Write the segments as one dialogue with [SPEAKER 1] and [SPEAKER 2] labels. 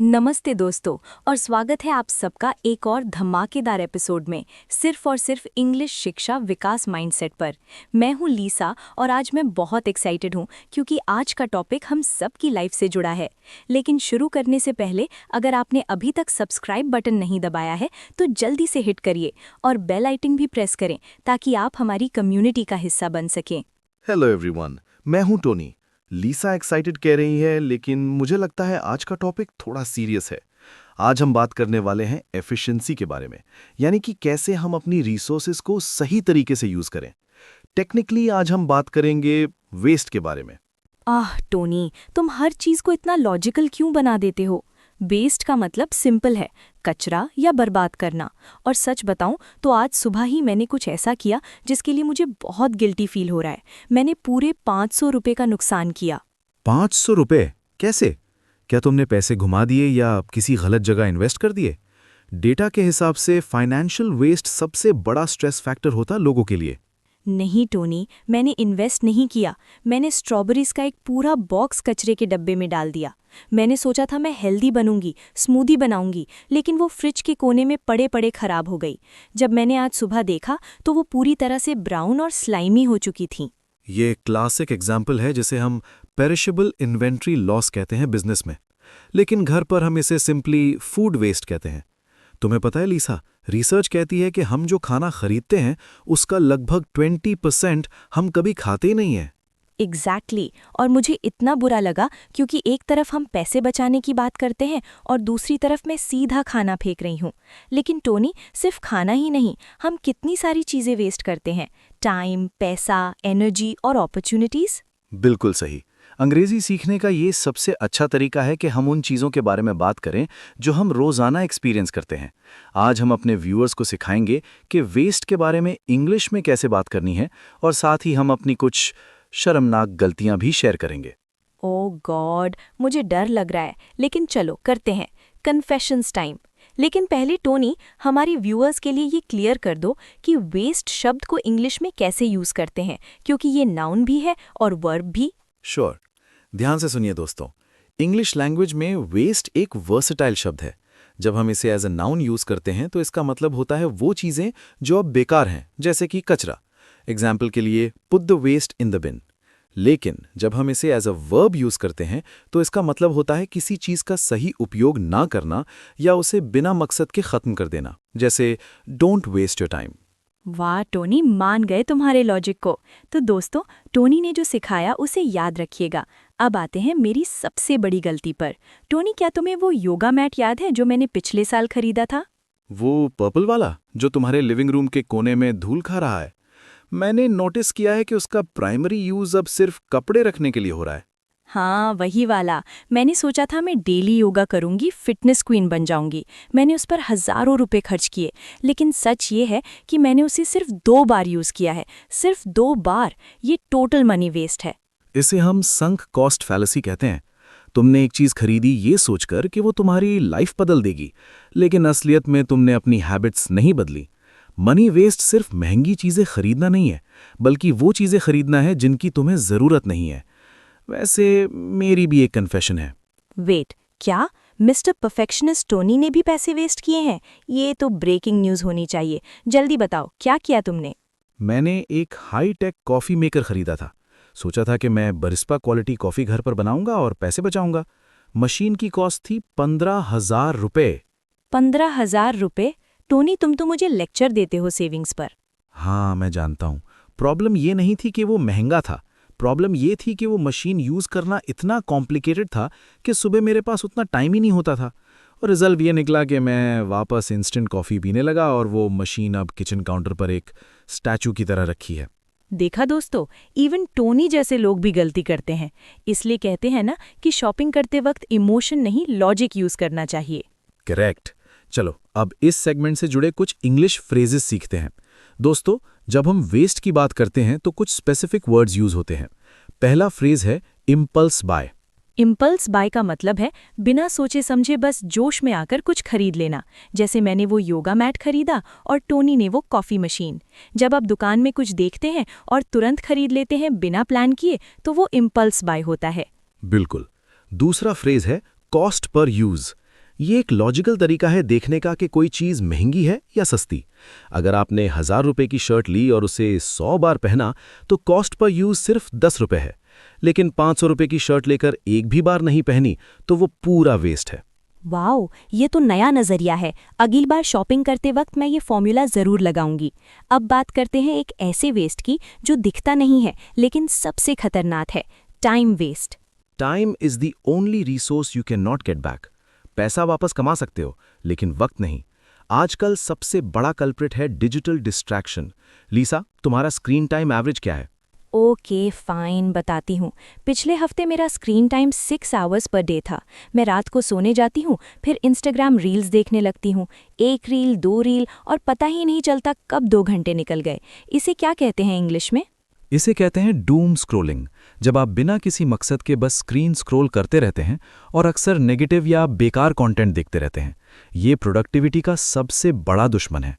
[SPEAKER 1] नमस्ते दोस्तों और स्वागत है आप सबका एक और धमाकेदार एपिसोड में सिर्फ और सिर्फ इंग्लिश शिक्षा विकास माइंडसेट पर। मैं हूं लीसा और आज मैं बहुत एक्साइटेड हूं क्योंकि आज का टॉपिक हम सबकी लाइफ से जुड़ा है। लेकिन शुरू करने से पहले अगर आपने अभी तक सब्सक्राइब बटन नहीं दबाया है तो जल्दी से हिट करिए और बेल आइकन भी प्रेस करें ताकि आप हमारी कम्युनिटी का हिस्सा बन सकें।
[SPEAKER 2] हेलो एवरीवन, मैं हूं टोनी। लीसा एक्साइटेड कह रही है, लेकिन मुझे लगता है आज का टॉपिक थोड़ा सीरियस है। आज हम बात करने वाले हैं एफिशिएंसी के बारे में, यानी कि कैसे हम अपनी रिसोर्सेज को सही तरीके से यूज करें। टेक्निकली आज हम बात करेंगे वेस्ट के बारे में।
[SPEAKER 1] टोनी, तुम हर चीज को इतना लॉजिकल क्यों बना देते हो? वेस्ट का मतलब सिंपल है, कचरा या बर्बाद करना। और सच बताऊं तो आज सुबह ही मैंने कुछ ऐसा किया जिसके लिए मुझे बहुत गिल्टी फील हो रहा है। मैंने पूरे 500 रुपए का नुकसान किया।
[SPEAKER 3] 500 रुपए? कैसे? क्या तुमने पैसे घुमा दिए या किसी गलत जगह इन्वेस्ट कर दिए? डेटा के हिसाब से फाइनेंशियल वेस्ट सबसे बड़ा स्ट्रेस फैक्टर होता लोगों के लिए।
[SPEAKER 1] नहीं टोनी, मैंने इन्वेस्ट नहीं किया। मैंने स्ट्रॉबेरीज का एक पूरा बॉक्स कचरे के डब्बे में डाल दिया। मैंने सोचा था मैं हेल्दी बनूंगी, स्मूदी बनाऊंगी, लेकिन वो फ्रिज के कोने में पड़े पड़े खराब हो गई। जब मैंने आज सुबह देखा तो वो पूरी तरह से ब्राउन और स्लाइमी हो चुकी थी।
[SPEAKER 3] ये क्लासिक एग्जाम्पल है जिसे हम पेरिशेबल इन्वेंट्री लॉस कहते हैं बिजनेस में, लेकिन घर पर हम इसे सिंपली फूड वेस्ट कहते हैं। तुम्हें पता है लीसा, रिसर्च कहती है कि हम जो खाना खरीदते हैं उसका लगभग 20% हम कभी खाते ही नहीं हैं।
[SPEAKER 1] एग्जैक्टली और मुझे इतना बुरा लगा क्योंकि एक तरफ हम पैसे बचाने की बात करते हैं और दूसरी तरफ मैं सीधा खाना फेंक रही हूँ। लेकिन टोनी, सिर्फ खाना ही नहीं, हम कितनी सारी चीज़ें वेस्ट करते हैं। टाइम, पैसा, एनर्जी और अपॉर्चुनिटीज़।
[SPEAKER 2] बिल्कुल सही। अंग्रेजी सीखने का ये सबसे अच्छा तरीका है कि हम उन चीज़ों के बारे में बात करें जो हम रोज़ाना एक्सपीरियंस करते हैं। आज हम अपने व्यूअर्स को सिखाएंगे कि वेस्ट के बारे में इंग्लिश में कैसे बात करनी है, और साथ ही हम अपनी कुछ शर्मनाक गलतियां भी शेयर करेंगे।
[SPEAKER 1] ओह गॉड, मुझे डर लग रहा है, लेकिन चलो करते हैं कन्फेशंस टाइम। लेकिन पहले टोनी, हमारी व्यूअर्स के लिए ये क्लियर कर दो कि वेस्ट शब्द को इंग्लिश में कैसे यूज़ करते हैं, क्योंकि ये नाउन भी है और वर्ब भी।
[SPEAKER 3] श्योर, ध्यान से सुनिए दोस्तों। इंग्लिश लैंग्वेज में वेस्ट एक वर्सेटाइल शब्द है। जब हम इसे एज अ नाउन यूज करते हैं तो इसका मतलब होता है वो चीजें जो अब बेकार हैं, जैसे कि कचरा। एग्जाम्पल के लिए, put the waste in the bin. लेकिन जब हम इसे एज अ वर्ब यूज करते हैं तो इसका मतलब होता है किसी चीज का सही उपयोग ना करना या उसे बिना मकसद के खत्म कर देना, जैसे डोंट वेस्ट योर टाइम।
[SPEAKER 1] वाह टोनी, मान गए तुम्हारे लॉजिक को। तो दोस्तों, टोनी ने जो सिखाया उसे याद रखिएगा। अब आते हैं मेरी सबसे बड़ी गलती पर। टोनी, क्या तुम्हें वो योगा मैट याद है जो मैंने पिछले साल खरीदा था?
[SPEAKER 3] वो पर्पल वाला जो तुम्हारे लिविंग रूम के कोने में धूल खा रहा है? मैंने नोटिस किया है कि उसका प्राइमरी यूज अब सिर्फ कपड़े रखने के लिए हो रहा है।
[SPEAKER 1] हाँ, वही वाला। मैंने सोचा था मैं डेली योगा करूंगी, फिटनेस क्वीन बन जाऊंगी। मैंने उस पर हज़ारों रुपए खर्च किए, लेकिन सच ये है कि मैंने उसे सिर्फ 2 बार यूज़ किया है। सिर्फ 2 बार। ये टोटल मनी वेस्ट है।
[SPEAKER 3] इसे हम संक कॉस्ट फैलेसी कहते हैं। तुमने एक चीज खरीदी ये सोचकर कि वो तुम्हारी लाइफ बदल देगी, लेकिन असलियत में तुमने अपनी हैबिट्स नहीं बदली। मनी वेस्ट सिर्फ महंगी चीजें खरीदना नहीं है, बल्कि वो चीजें खरीदना है जिनकी तुम्हें जरूरत नहीं है। वैसे मेरी भी एक कन्फेशन है।
[SPEAKER 1] वेट, क्या मिस्टर परफेक्शनिस्ट टोनी ने भी पैसे वेस्ट किए हैं? ये तो ब्रेकिंग न्यूज़ होनी चाहिए। जल्दी बताओ, क्या किया तुमने?
[SPEAKER 3] मैंने एक हाई टेक कॉफ़ी मेकर खरीदा था। सोचा था कि मैं बरिस्पा क्वालिटी कॉफ़ी घर पर बनाऊंगा और पैसे बचाऊंगा। मशीन की कॉस्ट थी 15,000 रुपये।
[SPEAKER 1] 15,000 रुपये? टोनी, तुम तो मुझे लेक्चर देते हो सेविंग्स पर।
[SPEAKER 3] हाँ, मैं जानता हूँ। प्रॉब्लम ये नहीं थी कि वो महंगा था। प्रॉब्लम ये थी कि वो मशीन यूज़ करना इतना कॉम्प्लिकेटेड था कि सुबह मेरे पास उतना टाइम ही नहीं होता था। और रिजल्ट ये निकला कि मैं वापस इंस्टेंट कॉफ़ी पीने लगा और वो मशीन अब किचन काउंटर पर एक स्टैचू की तरह रखी है।
[SPEAKER 1] देखा दोस्तों, इवन टोनी जैसे लोग भी गलती करते हैं। इसलिए कहते हैं ना कि शॉपिंग करते वक्त इमोशन नहीं, लॉजिक यूज़ करना चाहिए।
[SPEAKER 3] करेक्ट। चलो अब इस सेगमेंट से जुड़े कुछ इंग्लिश फ्रेजेस सीखते हैं। दोस्तों, जब हम वेस्ट की बात करते हैं तो कुछ स्पेसिफिक वर्ड्स यूज होते हैं। पहला फ्रेज है इम्पल्स बाय।
[SPEAKER 1] इम्पल्स बाय का मतलब है बिना सोचे समझे बस जोश में आकर कुछ खरीद लेना। जैसे मैंने वो योगा मैट खरीदा और टोनी ने वो कॉफ़ी मशीन। जब आप दुकान में कुछ देखते हैं और तुरंत खरीद लेते हैं बिना प्लान किए, तो वो इम्पल्स बाय होता है।
[SPEAKER 3] बिल्कुल। दूसरा फ्रेज है कॉस्ट पर यूज।
[SPEAKER 2] ये एक लॉजिकल तरीका है देखने का कि कोई चीज़ महंगी है या सस्ती। अगर आपने 1000 रुपए की शर्ट ली और उसे 100 बार पहना तो कॉस्ट पर यूज सिर्फ 10 रुपए है, लेकिन 500 रुपए की शर्ट लेकर एक भी बार नहीं पहनी तो वो पूरा वेस्ट है।
[SPEAKER 1] वाओ, ये तो नया नज़रिया है। अगली बार शॉपिंग करते वक्त मैं ये फॉर्मूला ज़रूर लगाऊंगी। अब बात करते हैं एक ऐसे वेस्ट की जो दिखता नहीं है लेकिन सबसे खतरनाक है, time waste.
[SPEAKER 2] Time is the only resource you can not get back. पैसा वापस कमा सकते हो लेकिन वक्त नहीं। आजकल सबसे बड़ा कल्प्रिट है डिजिटल डिस्ट्रैक्शन। लीसा, तुम्हारा स्क्रीन टाइम एवरेज क्या है?
[SPEAKER 1] ओके फाइन, बताती हूँ। पिछले हफ्ते मेरा screen time 6 hours per day था। मैं रात को सोने जाती हूँ, फिर इंस्टाग्राम रील्स देखने लगती हूँ। एक रील, 2 रील और पता ही नहीं चलता कब 2 घंटे निकल गए। इसे क्या कहते हैं इंग्लिश में?
[SPEAKER 3] इसे कहते हैं डूम स्क्रोलिंग, जब आप बिना किसी मकसद के बस स्क्रीन स्क्रॉल करते रहते हैं और अक्सर नेगेटिव या बेकार कंटेंट देखते रहते हैं। ये प्रोडक्टिविटी का सबसे बड़ा दुश्मन है।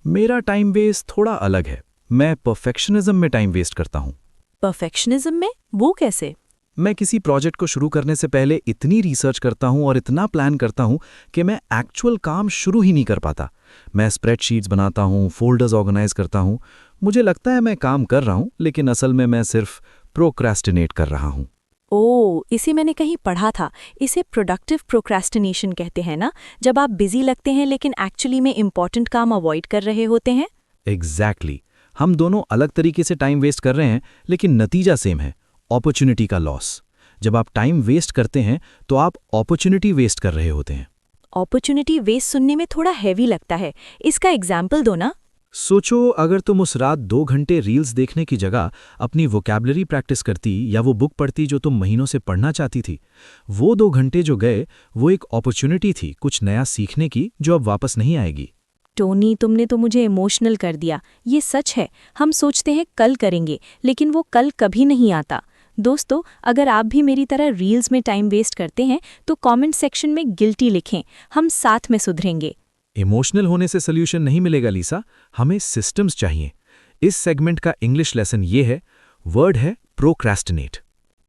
[SPEAKER 3] मेरा टाइम वेस्ट थोड़ा अलग है। मैं परफेक्शनिज्म में टाइम वेस्ट करता हूँ।
[SPEAKER 1] परफेक्शनिज्म में? वो कैसे?
[SPEAKER 3] मैं किसी प्रोजेक्ट को शुरू करने से पहले इतनी रिसर्च करता हूँ और इतना प्लान करता हूँ कि मैं एक्चुअल काम शुरू ही नहीं कर पाता। मैं स्प्रेडशीट्स बनाता हूँ, फोल्डर्स ऑर्गेनाइज करता हूँ। मुझे लगता है मैं काम कर रहा हूँ, लेकिन असल में मैं सिर्फ प्रोक्रेस्टिनेट कर रहा हूँ।
[SPEAKER 1] ओह, इसे मैंने कहीं पढ़ा था। इसे प्रोडक्टिव प्रोक्रेस्टिनेशन कहते हैं ना, जब आप बिजी लगते हैं लेकिन एक्चुअली में इंपॉर्टेंट काम अवॉइड कर रहे होते हैं।
[SPEAKER 3] एग्जैक्टली। हम दोनों अलग तरीके से टाइम वेस्ट कर रहे हैं, लेकिन नतीजा सेम है, अपॉर्चुनिटी का लॉस। जब आप टाइम वेस्ट करते हैं तो आप अपॉर्चुनिटी वेस्ट कर रहे होते हैं।
[SPEAKER 1] अपॉर्चुनिटी वेस्ट सुनने में थोड़ा हैवी लगता है, इसका एग्जाम्पल दो ना।
[SPEAKER 3] सोचो, अगर तुम उस रात 2 घंटे रील्स देखने की जगह अपनी वोकैबुलरी प्रैक्टिस करती या वो बुक पढ़ती जो तुम महीनों से पढ़ना चाहती थी। वो 2 घंटे जो गए वो एक अपॉर्चुनिटी थी कुछ नया सीखने की, जो अब वापस नहीं आएगी।
[SPEAKER 1] टोनी, तुमने तो मुझे इमोशनल कर दिया। ये सच है, हम सोचते हैं कल करेंगे, लेकिन वो कल कभी नहीं आता। दोस्तों, अगर आप भी मेरी तरह रील्स में टाइम वेस्ट करते हैं तो कमेंट सेक्शन में गिल्टी लिखें, हम साथ में सुधरेंगे।
[SPEAKER 3] इमोशनल होने से सोल्यूशन नहीं मिलेगा लीसा, हमें सिस्टम्स चाहिए। इस सेगमेंट का इंग्लिश लेसन ये है, वर्ड है प्रोक्रेस्टिनेट।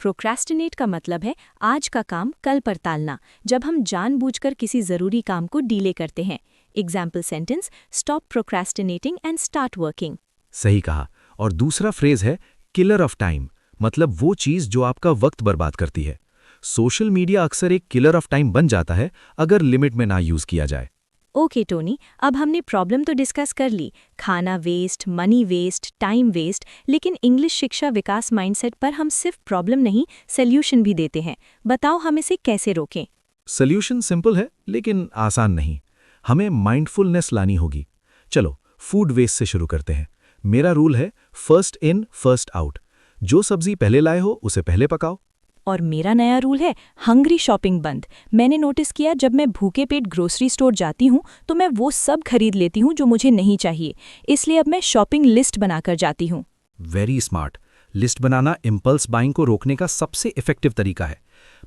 [SPEAKER 1] प्रोक्रेस्टिनेट का मतलब है आज का काम कल पर टालना, जब हम जानबूझकर किसी ज़रूरी काम को डीले करते हैं। Example sentence, stop procrastinating and start working.
[SPEAKER 3] सही कहा। और दूसरा फ्रेज है किलर ऑफ टाइम, मतलब वो चीज़ जो आपका वक्त बर्बाद करती है। सोशल मीडिया अक्सर एक किलर ऑफ टाइम बन जाता है अगर लिमिट में ना यूज़ किया जाए।
[SPEAKER 1] ओके टोनी, अब हमने प्रॉब्लम तो डिस्कस कर ली, खाना waste, money waste, time waste, लेकिन इंग्लिश शिक्षा विकास माइंडसेट पर हम सिर्फ प्रॉब्लम नहीं, सॉल्यूशन भी देते हैं। बताओ हम इसे कैसे रोकें?
[SPEAKER 3] सोल्यूशन सिंपल है लेकिन आसान नहीं। हमें माइंडफुलनेस लानी होगी। चलो फूड वेस्ट से शुरू करते हैं। मेरा रूल है फर्स्ट इन फर्स्ट आउट। जो सब्जी पहले लाए हो उसे पहले पकाओ।
[SPEAKER 1] और मेरा नया रूल है हंग्री शॉपिंग बंद। मैंने नोटिस किया, जब मैं भूखे पेट ग्रोसरी स्टोर जाती हूँ तो मैं वो सब खरीद लेती हूँ जो मुझे नहीं चाहिए। इसलिए अब मैं शॉपिंग लिस्ट बनाकर जाती हूँ।
[SPEAKER 3] Very smart. लिस्ट बनाना इम्पल्स बाइंग को रोकने का सबसे इफेक्टिव तरीका है।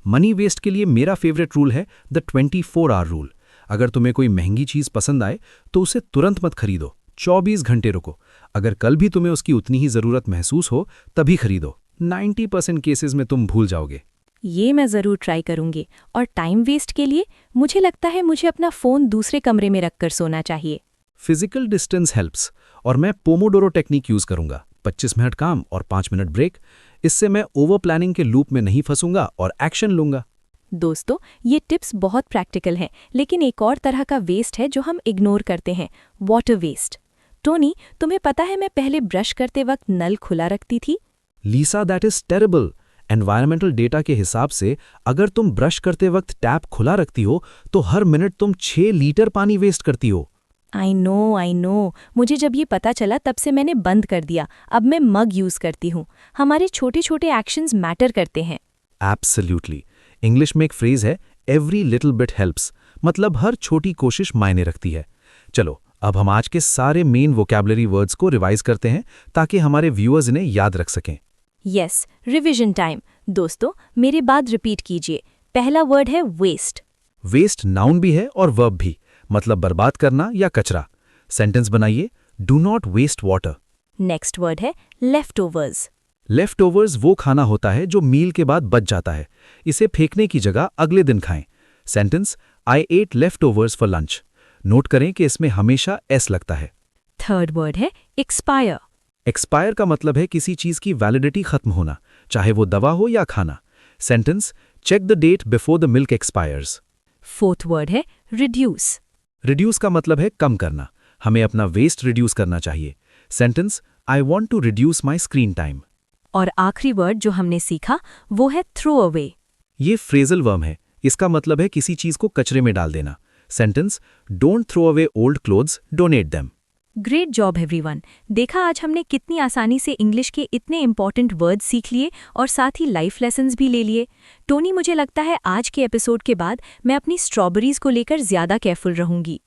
[SPEAKER 3] मनी वेस्ट के लिए मेरा फेवरेट रूल है द 24 आवर रूल। अगर तुम्हें कोई महंगी चीज़ पसंद आए तो उसे तुरंत मत खरीदो, 24 घंटे रुको। अगर कल भी तुम्हें उसकी उतनी ही ज़रूरत महसूस हो तभी खरीदो। 90% केसेस में तुम भूल जाओगे।
[SPEAKER 1] ये मैं ज़रूर ट्राई करूँगी। और टाइम वेस्ट के लिए मुझे लगता है मुझे अपना फ़ोन दूसरे कमरे में रखकर सोना चाहिए।
[SPEAKER 3] फिजिकल डिस्टेंस हेल्प्स, और मैं पोमोडोरो टेक्निक यूज़ करूंगा। 25 मिनट काम और 5 मिनट ब्रेक। इससे मैं ओवर प्लानिंग के लूप में नहीं फंसूंगा और एक्शन लूंगा।
[SPEAKER 1] दोस्तों, ये टिप्स बहुत प्रैक्टिकल हैं, लेकिन एक और तरह का वेस्ट है जो हम इग्नोर करते हैं, वाटर वेस्ट। टोनी, तुम्हें पता है मैं पहले ब्रश करते वक्त नल खुला रखती थी।
[SPEAKER 3] Lisa, that is terrible. Environmental data के हिसाब से अगर तुम ब्रश करते वक्त टैप खुला रखती हो तो हर मिनट तुम 6 लीटर पानी वेस्ट करती हो।
[SPEAKER 1] I know. मुझे जब ये पता चला तब से मैंने बंद कर दिया। अब मैं मग यूज़ करती हूँ। हमारे छोटे छोटे एक्शंस मैटर करते हैं।
[SPEAKER 3] एब्सोल्युटली। इंग्लिश में एक फ्रेज है, एवरी लिटिल बिट हेल्प्स, मतलब हर छोटी कोशिश मायने रखती है। चलो अब हम आज के सारे मेन वोकैबुलरी वर्ड्स को रिवाइज करते हैं ताकि हमारे व्यूअर्स इन्हें याद रख सकें।
[SPEAKER 1] Yes, revision time. दोस्तों, मेरे बाद रिपीट कीजिए। पहला वर्ड है वेस्ट।
[SPEAKER 3] वेस्ट नाउन भी है और वर्ब भी, मतलब बर्बाद करना या कचरा। सेंटेंस बनाइए, do not waste water.
[SPEAKER 1] Next word है लेफ्ट ओवर्स।
[SPEAKER 3] लेफ्ट ओवर्स वो खाना होता है जो मील के बाद बच जाता है। इसे फेंकने की जगह अगले दिन खाएं। Sentence, I ate leftovers for lunch. Note करें कि इसमें हमेशा s लगता है।
[SPEAKER 1] थर्ड वर्ड है एक्सपायर।
[SPEAKER 3] एक्सपायर का मतलब है किसी चीज की वैलिडिटी खत्म होना, चाहे वो दवा हो या खाना। Sentence, check the date before the milk expires.
[SPEAKER 1] Fourth word है रिड्यूस।
[SPEAKER 3] रिड्यूस का मतलब है कम करना, हमें अपना वेस्ट रिड्यूस करना चाहिए। Sentence, I want to reduce my screen time.
[SPEAKER 1] और आखिरी वर्ड जो हमने सीखा वो है थ्रो अवे।
[SPEAKER 3] ये फ्रेजल वर्म है, इसका मतलब है किसी चीज को कचरे में डाल देना। Sentence, don't throw away old clothes, donate them.
[SPEAKER 1] Great job everyone. देखा आज हमने कितनी आसानी से इंग्लिश के इतने इंपॉर्टेंट वर्ड्स सीख लिए और साथ ही लाइफ लेसन्स भी ले लिए। टोनी, मुझे लगता है आज के एपिसोड के बाद मैं अपनी स्ट्रॉबेरीज को लेकर ज्यादा केयरफुल रहूंगी।